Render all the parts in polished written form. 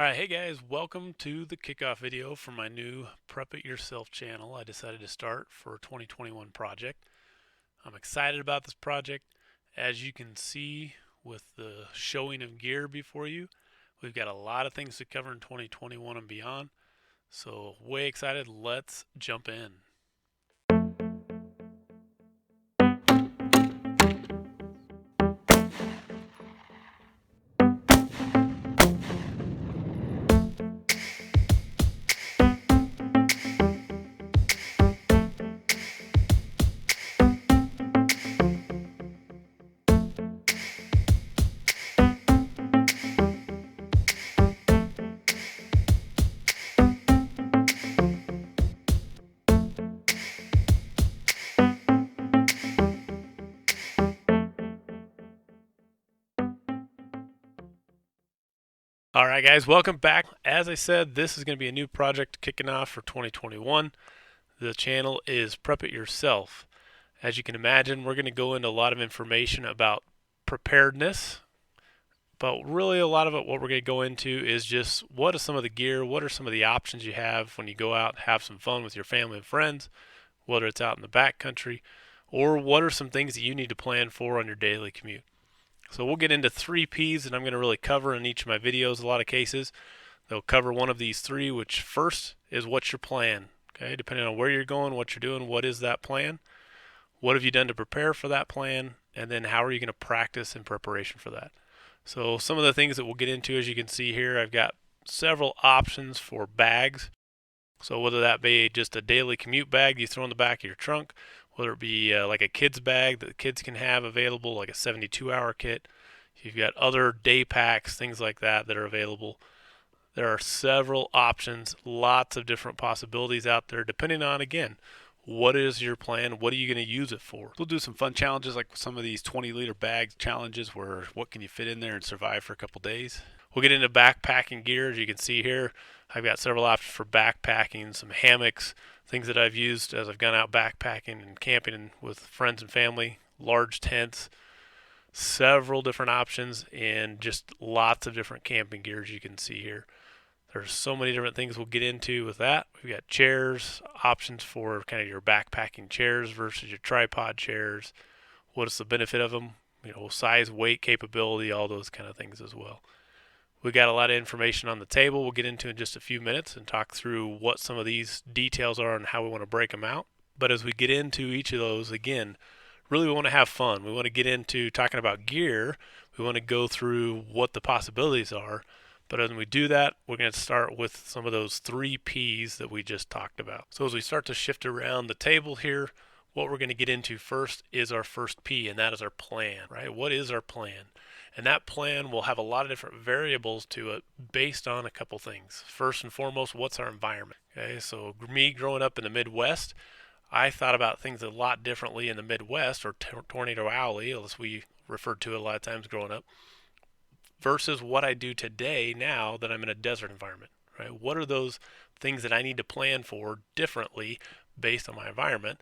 Alright, hey guys, welcome to the kickoff video for my new Prep It Yourself channel I decided to start for a 2021 project. I'm excited about this project. As you can see with the showing of gear before you, we've got a lot of things to cover in 2021 and beyond. So way excited, let's jump in. Alright guys, welcome back. As I said, this is going to be a new project kicking off for 2021. The channel is Prep It Yourself. As you can imagine, we're going to go into a lot of information about preparedness, but really a lot of it, what we're going to go into is just what is some of the gear, what are some of the options you have when you go out and have some fun with your family and friends, whether it's out in the backcountry, or what are some things that you need to plan for on your daily commute. So we'll get into 3 P's that I'm going to really cover in each of my videos. A lot of cases they'll cover one of these 3, which first is what's your plan. Okay, depending on where you're going, what you're doing, what is that plan? What have you done to prepare for that plan? And then how are you going to practice in preparation for that? So some of the things that we'll get into, as you can see here, I've got several options for bags. So whether that be just a daily commute bag you throw in the back of your trunk, whether it be like a kid's bag that the kids can have available, like a 72-hour kit. You've got other day packs, things like that that are available. There are several options, lots of different possibilities out there, depending on, again, what is your plan? What are you going to use it for? We'll do some fun challenges like some of these 20-liter bag challenges where what can you fit in there and survive for a couple days. We'll get into backpacking gear. As you can see here, I've got several options for backpacking, some hammocks, things that I've used as I've gone out backpacking and camping with friends and family, large tents, several different options, and just lots of different camping gear, as you can see here. There's so many different things we'll get into with that. We've got chairs, options for kind of your backpacking chairs versus your tripod chairs. What is the benefit of them? Size, weight, capability, all those kind of things as well. We got a lot of information on the table we'll get into in just a few minutes and talk through what some of these details are and how we want to break them out. But as we get into each of those, again, really we want to have fun. We want to get into talking about gear. We want to go through what the possibilities are. But as we do that, we're going to start with some of those 3 P's that we just talked about. So as we start to shift around the table here, what we're going to get into first is our first P, and that is our plan, right? What is our plan? And that plan will have a lot of different variables to it based on a couple things. First and foremost, what's our environment? Okay, so me growing up in the Midwest, I thought about things a lot differently in the Midwest, or Tornado Alley, as we referred to it a lot of times growing up, versus what I do today now that I'm in a desert environment, right? What are those things that I need to plan for differently based on my environment?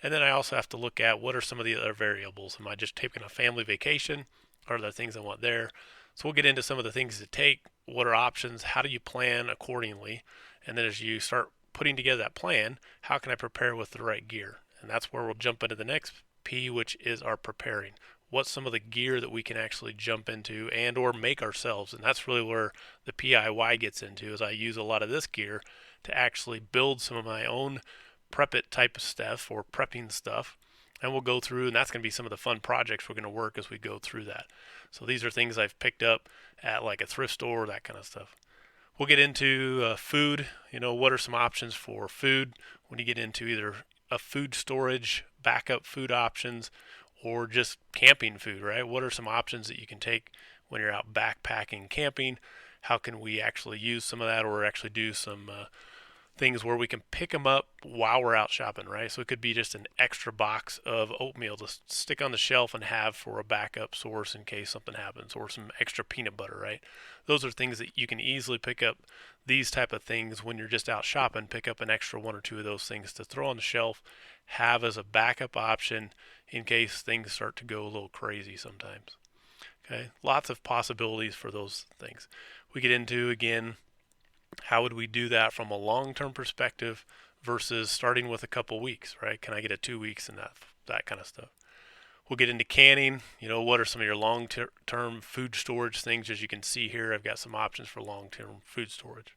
And then I also have to look at what are some of the other variables. Am I just taking a family vacation? Are there things I want there? So we'll get into some of the things to take. What are options? How do you plan accordingly? And then as you start putting together that plan, how can I prepare with the right gear? And that's where we'll jump into the next P, which is our preparing. What's some of the gear that we can actually jump into and or make ourselves? And that's really where the PIY gets into, is I use a lot of this gear to actually build some of my own prep it type of stuff or prepping stuff. And we'll go through, and that's going to be some of the fun projects we're going to work as we go through that. So these are things I've picked up at like a thrift store, that kind of stuff. We'll get into food. What are some options for food when you get into either a food storage, backup food options, or just camping food, right? What are some options that you can take when you're out backpacking, camping? How can we actually use some of that, or actually do some things where we can pick them up while we're out shopping, right? So it could be just an extra box of oatmeal to stick on the shelf and have for a backup source in case something happens, or some extra peanut butter, right? Those are things that you can easily pick up. These type of things when you're just out shopping, pick up an extra 1 or 2 of those things to throw on the shelf, have as a backup option in case things start to go a little crazy sometimes. Okay, lots of possibilities for those things. We get into, again, how would we do that from a long-term perspective versus starting with a couple weeks, right? Can I get a 2 weeks and that kind of stuff. We'll get into canning. What are some of your long-term food storage things? As you can see here, I've got some options for long-term food storage.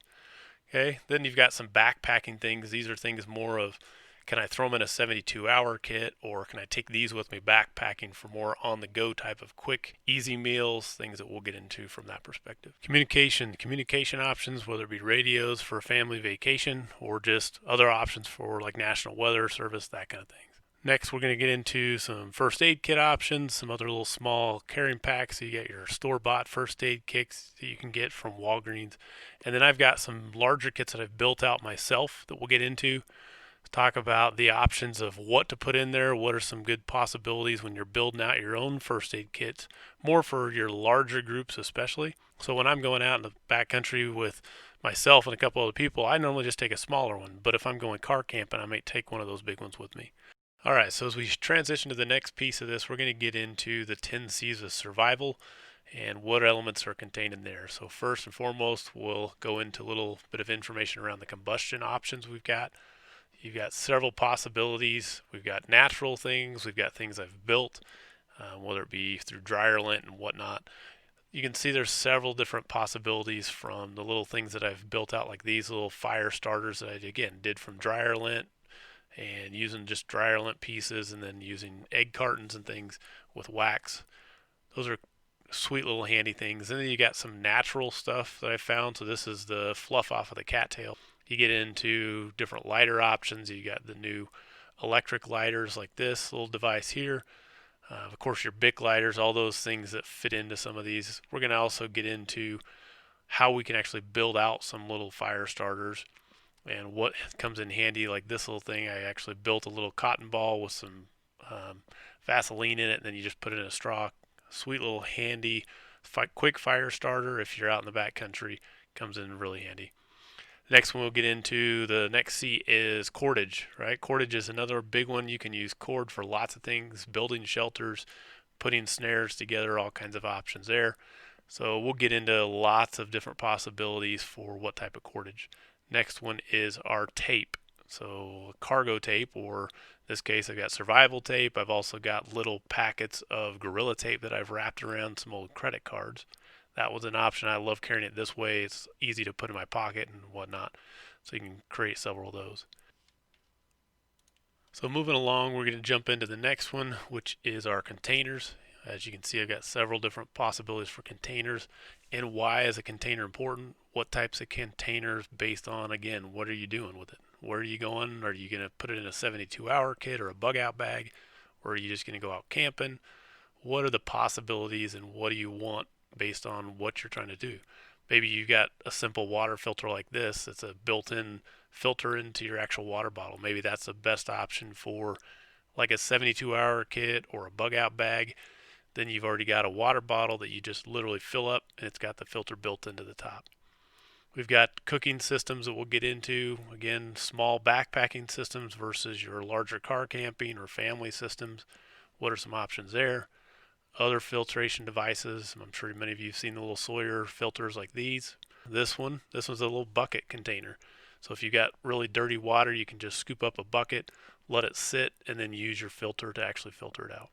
Okay, then you've got some backpacking things. These are things more of, can I throw them in a 72-hour kit, or can I take these with me backpacking for more on-the-go type of quick, easy meals, things that we'll get into from that perspective. Communication options, whether it be radios for a family vacation or just other options for like National Weather Service, that kind of things. Next, we're going to get into some first aid kit options, some other little small carrying packs. So you get your store-bought first aid kits that you can get from Walgreens. And then I've got some larger kits that I've built out myself that we'll get into. Talk about the options of what to put in there, what are some good possibilities when you're building out your own first aid kits, more for your larger groups especially. So when I'm going out in the backcountry with myself and a couple other people, I normally just take a smaller one. But if I'm going car camping, I may take one of those big ones with me. All right, so as we transition to the next piece of this, we're going to get into the 10 C's of survival and what elements are contained in there. So first and foremost, we'll go into a little bit of information around the combustion options we've got. You've got several possibilities. We've got natural things. We've got things I've built, whether it be through dryer lint and whatnot. You can see there's several different possibilities from the little things that I've built out, like these little fire starters that I, again, did from dryer lint, and using just dryer lint pieces, and then using egg cartons and things with wax. Those are sweet little handy things. And then you got some natural stuff that I found. So this is the fluff off of the cattail. You get into different lighter options. You got the new electric lighters like this little device here. Of course, your Bic lighters, all those things that fit into some of these. We're going to also get into how we can actually build out some little fire starters and what comes in handy. Like this little thing, I actually built a little cotton ball with some Vaseline in it, and then you just put it in a straw. Sweet little handy quick fire starter if you're out in the backcountry. Comes in really handy. Next one we'll get into, the next C, is cordage, right? Cordage is another big one. You can use cord for lots of things, building shelters, putting snares together, all kinds of options there. So we'll get into lots of different possibilities for what type of cordage. Next one is our tape. So cargo tape, or in this case I've got survival tape. I've also got little packets of Gorilla Tape that I've wrapped around some old credit cards. That was an option. I love carrying it this way. It's easy to put in my pocket and whatnot. So you can create several of those. So moving along, we're going to jump into the next one, which is our containers. As you can see, I've got several different possibilities for containers. And why is a container important? What types of containers based on, again, what are you doing with it? Where are you going? Are you going to put it in a 72-hour kit or a bug out bag? Or are you just going to go out camping? What are the possibilities and what do you want based on what you're trying to do? Maybe you got a simple water filter like this. It's a built-in filter into your actual water bottle. Maybe that's the best option for like a 72-hour kit or a bug out bag. Then you've already got a water bottle that you just literally fill up, and it's got the filter built into the top. We've got cooking systems that we'll get into. Again, small backpacking systems versus your larger car camping or family systems. What are some options there? Other filtration devices. I'm sure many of you have seen the little Sawyer filters like these. This one's a little bucket container. So if you got really dirty water, you can just scoop up a bucket, let it sit, and then use your filter to actually filter it out.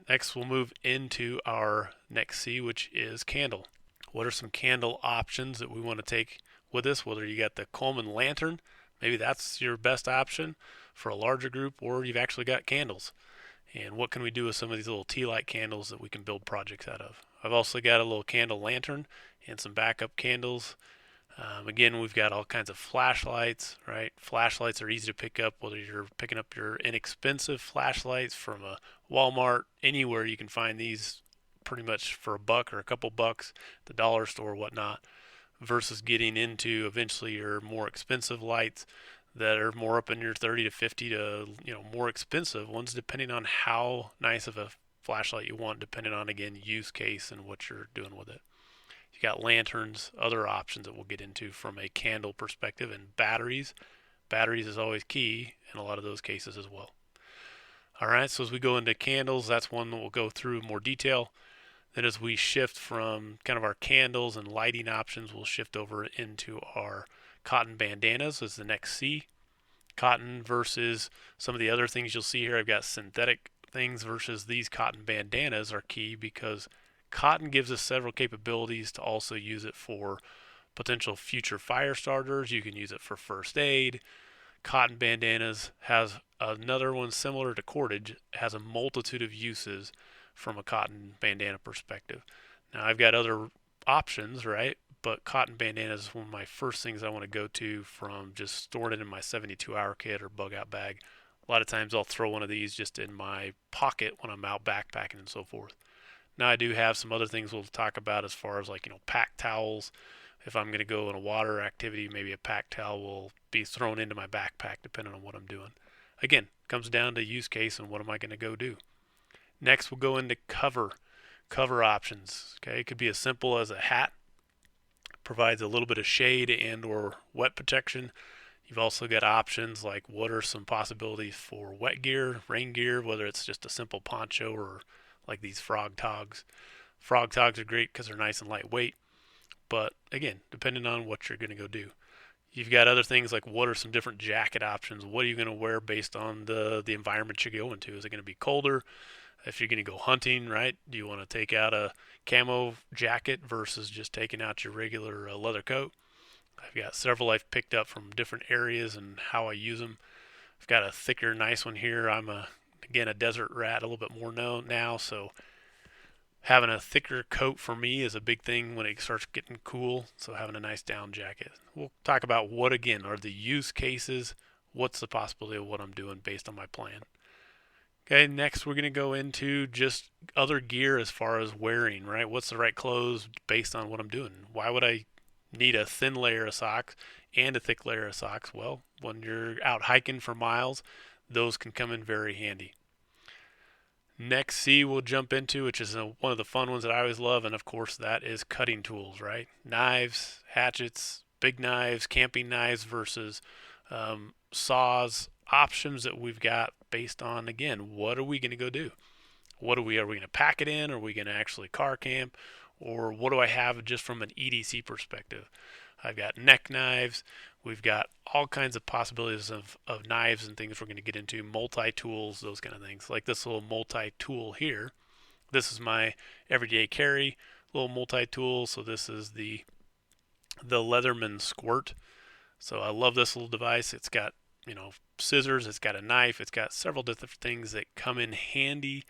Next, we'll move into our next C, which is candle. What are some candle options that we want to take with us? Whether you got the Coleman lantern, maybe that's your best option for a larger group, or you've actually got candles. And what can we do with some of these little tea light candles that we can build projects out of? I've also got a little candle lantern and some backup candles. Again, we've got all kinds of flashlights, right? Flashlights are easy to pick up, whether you're picking up your inexpensive flashlights from a Walmart, anywhere you can find these pretty much for $1 or a couple bucks, the dollar store or whatnot, versus getting into eventually your more expensive lights that are more up in your 30 to 50 to, more expensive ones, depending on how nice of a flashlight you want, depending on, again, use case and what you're doing with it. You got lanterns, other options that we'll get into from a candle perspective, and batteries. Batteries is always key in a lot of those cases as well. All right, so as we go into candles, that's one that we'll go through in more detail. Then as we shift from kind of our candles and lighting options, we'll shift over into our cotton bandanas as the next C. Cotton versus some of the other things you'll see here. I've got synthetic things versus these cotton bandanas are key because cotton gives us several capabilities to also use it for potential future fire starters. You can use it for first aid. Cotton bandanas has another one similar to cordage, has a multitude of uses from a cotton bandana perspective. Now I've got other options, right? But cotton bandana is one of my first things I want to go to from just storing it in my 72-hour kit or bug out bag. A lot of times I'll throw one of these just in my pocket when I'm out backpacking and so forth. Now I do have some other things we'll talk about as far as like, pack towels. If I'm going to go in a water activity, maybe a pack towel will be thrown into my backpack depending on what I'm doing. Again, comes down to use case and what am I going to go do. Next, we'll go into cover options. Okay, it could be as simple as a hat, provides a little bit of shade and or wet protection. You've also got options like what are some possibilities for wet gear, rain gear, whether it's just a simple poncho or like these frog togs. Frog togs are great because they're nice and lightweight, but again, depending on what you're going to go do. You've got other things like what are some different jacket options? What are you going to wear based on the environment you're going to? Is it going to be colder? If you're going to go hunting, right? Do you want to take out a camo jacket versus just taking out your regular leather coat? I've got several I've picked up from different areas and how I use them. I've got a thicker, nice one here. I'm again a desert rat, a little bit more known now, so having a thicker coat for me is a big thing when it starts getting cool. So having a nice down jacket. We'll talk about what again are the use cases. What's the possibility of what I'm doing based on my plan. Okay, next we're going to go into just other gear as far as wearing, right? What's the right clothes based on what I'm doing? Why would I need a thin layer of socks and a thick layer of socks? Well, when you're out hiking for miles, those can come in very handy. Next C we'll jump into, which is one of the fun ones that I always love, and of course that is cutting tools, right? Knives, hatchets, big knives, camping knives versus saws, options that we've got based on, again, what are we going to go do? Are we going to pack it in? Are we going to actually car camp? Or what do I have just from an EDC perspective? I've got neck knives. We've got all kinds of possibilities of knives and things we're going to get into, multi-tools, those kind of things. Like this little multi-tool here. This is my everyday carry little multi-tool. So this is the Leatherman Squirt. So I love this little device. It's got scissors, it's got a knife, it's got several different things that come in handy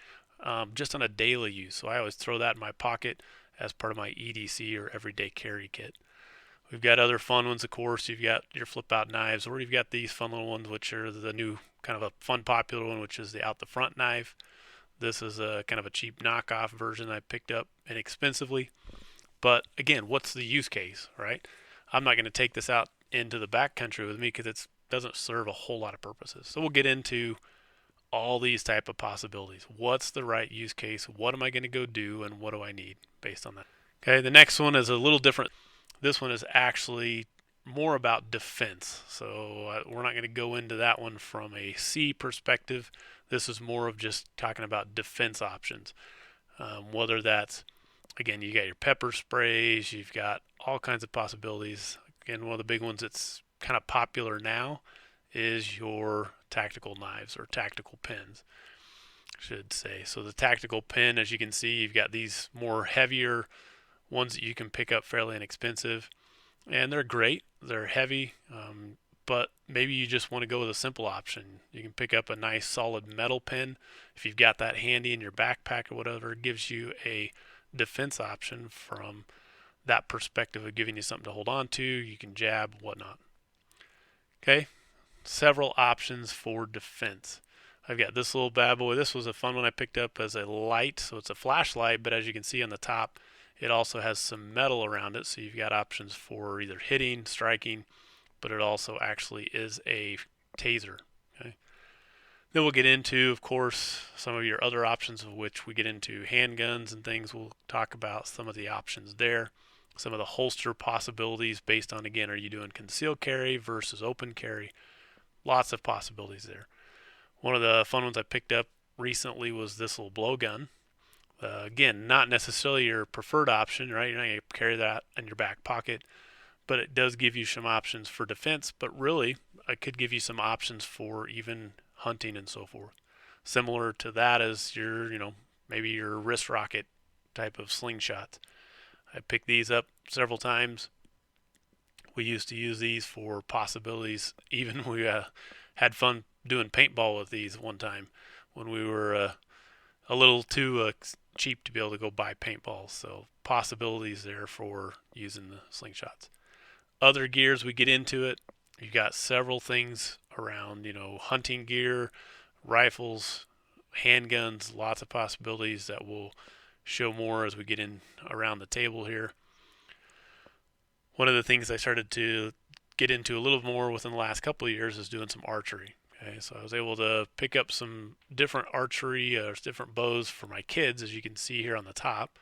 just on a daily use. So I always throw that in my pocket as part of my EDC or everyday carry kit. We've got other fun ones, of course. You've got your flip out knives, or you've got these fun little ones, which are the new kind of a fun popular one, which is the out the front knife. This is a kind of a cheap knockoff version I picked up inexpensively. But again, what's the use case, right? I'm not going to take this out into the backcountry with me because it doesn't serve a whole lot of purposes. So we'll get into all these type of possibilities. What's the right use case? What am I going to go do, and what do I need based on that? Okay, the next one is a little different. This one is actually more about defense. So we're not going to go into that one from a C perspective. This is more of just talking about defense options. Whether that's, again, you got your pepper sprays, you've got all kinds of possibilities. Again, one of the big ones that's kind of popular now is your tactical knives or tactical pins, I should say. So the tactical pin, as you can see, you've got these more heavier ones that you can pick up fairly inexpensive, and they're great. They're heavy, but maybe you just want to go with a simple option. You can pick up a nice solid metal pin. If you've got that handy in your backpack or whatever, it gives you a defense option from that perspective of giving you something to hold on to. You can jab, whatnot. Okay, several options for defense. I've got this little bad boy. This was a fun one I picked up as a light, so it's a flashlight, but as you can see on the top, it also has some metal around it, so you've got options for either hitting, striking, but it also actually is a taser. Okay. Then we'll get into, of course, some of your other options, of which we get into handguns and things. We'll talk about some of the options there. Some of the holster possibilities based on, again, are you doing concealed carry versus open carry? Lots of possibilities there. One of the fun ones I picked up recently was this little blowgun. Again, not necessarily your preferred option, right? You're not going to carry that in your back pocket, but it does give you some options for defense. But really, it could give you some options for even hunting and so forth. Similar to that as your, maybe your wrist rocket type of slingshots. I picked these up several times. We used to use these for possibilities. Even we had fun doing paintball with these one time when we were a little too cheap to be able to go buy paintballs. So possibilities there for using the slingshots. Other gears we get into it. You've got several things around, hunting gear, rifles, handguns, lots of possibilities that we'll show more as we get in around the table here. One of the things I started to get into a little more within the last couple of years is doing some archery. Okay, so I was able to pick up some different archery, different bows for my kids, as you can see here on the top.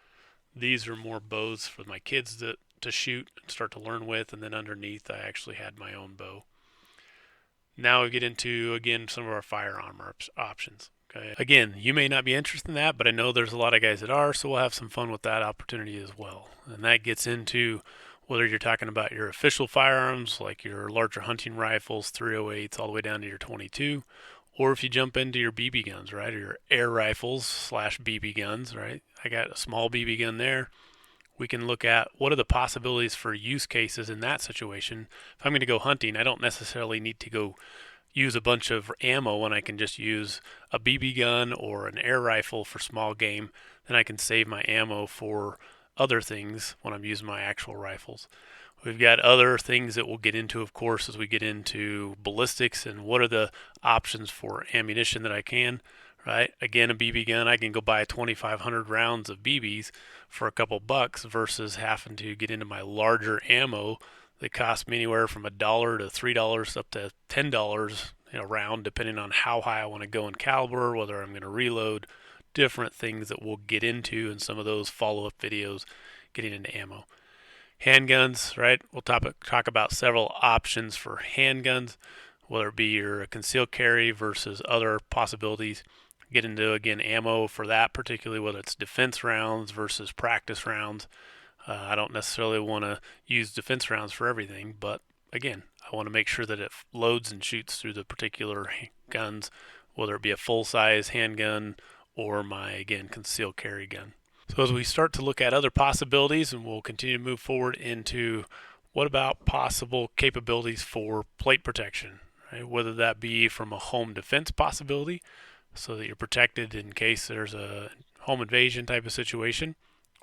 These are more bows for my kids to shoot and start to learn with, and then underneath I actually had my own bow. Now we get into, again, some of our firearm options. Okay. Again, you may not be interested in that, but I know there's a lot of guys that are, so we'll have some fun with that opportunity as well. And that gets into whether you're talking about your official firearms, like your larger hunting rifles, 308s, all the way down to your 22, or if you jump into your BB guns, right, or your air rifles / BB guns, right? I got a small BB gun there. We can look at what are the possibilities for use cases in that situation. If I'm going to go hunting, I don't necessarily need to go use a bunch of ammo when I can just use a BB gun or an air rifle for small game. Then I can save my ammo for other things when I'm using my actual rifles. We've got other things that we'll get into, of course, as we get into ballistics and what are the options for ammunition that I can. Right? Again, a BB gun, I can go buy 2,500 rounds of BBs for a couple bucks versus having to get into my larger ammo that cost me anywhere from $1 to $3 up to $10 a round, depending on how high I want to go in caliber, whether I'm going to reload, different things that we'll get into in some of those follow-up videos getting into ammo. Handguns, right? We'll talk about several options for handguns, whether it be your concealed carry versus other possibilities. Get into, again, ammo for that, particularly whether it's defense rounds versus practice rounds. I don't necessarily want to use defense rounds for everything, but again, I want to make sure that it loads and shoots through the particular guns, whether it be a full-size handgun or my, again, concealed carry gun. So as we start to look at other possibilities, and we'll continue to move forward into what about possible capabilities for plate protection, right? Whether that be from a home defense possibility, so that you're protected in case there's a home invasion type of situation,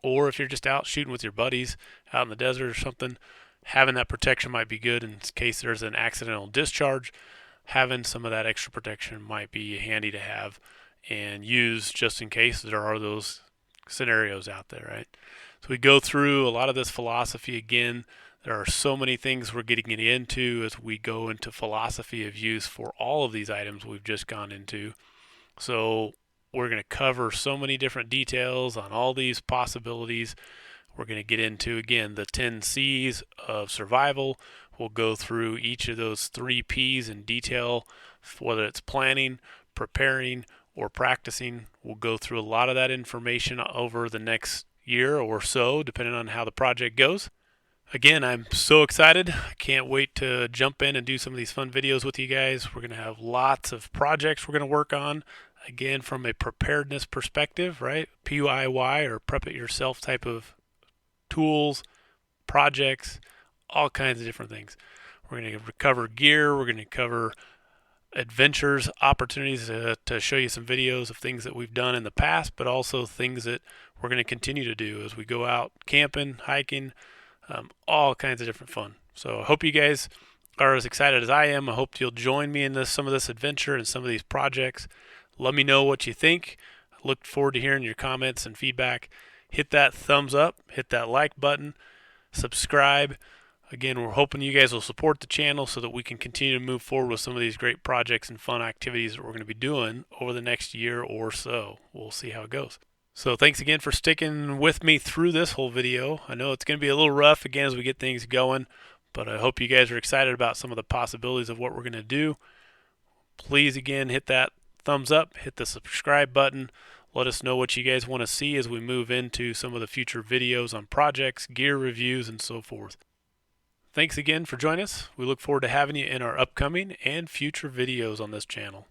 or if you're just out shooting with your buddies out in the desert or something, having that protection might be good in case there's an accidental discharge. Having some of that extra protection might be handy to have and use just in case there are those scenarios out there, right? So we go through a lot of this philosophy again. There are so many things we're getting into as we go into philosophy of use for all of these items we've just gone into. So we're going to cover so many different details on all these possibilities. We're going to get into, again, the 10 C's of survival. We'll go through each of those 3 P's in detail, whether it's planning, preparing, or practicing. We'll go through a lot of that information over the next year or so, depending on how the project goes. Again, I'm so excited. I can't wait to jump in and do some of these fun videos with you guys. We're going to have lots of projects we're going to work on. Again, from a preparedness perspective, right? PYY or Prep It Yourself type of tools, projects, all kinds of different things. We're going to cover gear. We're going to cover adventures, opportunities to show you some videos of things that we've done in the past, but also things that we're going to continue to do as we go out camping, hiking, all kinds of different fun. So I hope you guys are as excited as I am. I hope you'll join me in some of this adventure and some of these projects. Let me know what you think. I look forward to hearing your comments and feedback. Hit that thumbs up, hit that like button, subscribe. Again, we're hoping you guys will support the channel so that we can continue to move forward with some of these great projects and fun activities that we're going to be doing over the next year or so. We'll see how it goes. So thanks again for sticking with me through this whole video. I know it's going to be a little rough again as we get things going, but I hope you guys are excited about some of the possibilities of what we're going to do. Please, again, hit that thumbs up, hit the subscribe button. Let us know what you guys want to see as we move into some of the future videos on projects, gear reviews, and so forth. Thanks again for joining us. We look forward to having you in our upcoming and future videos on this channel.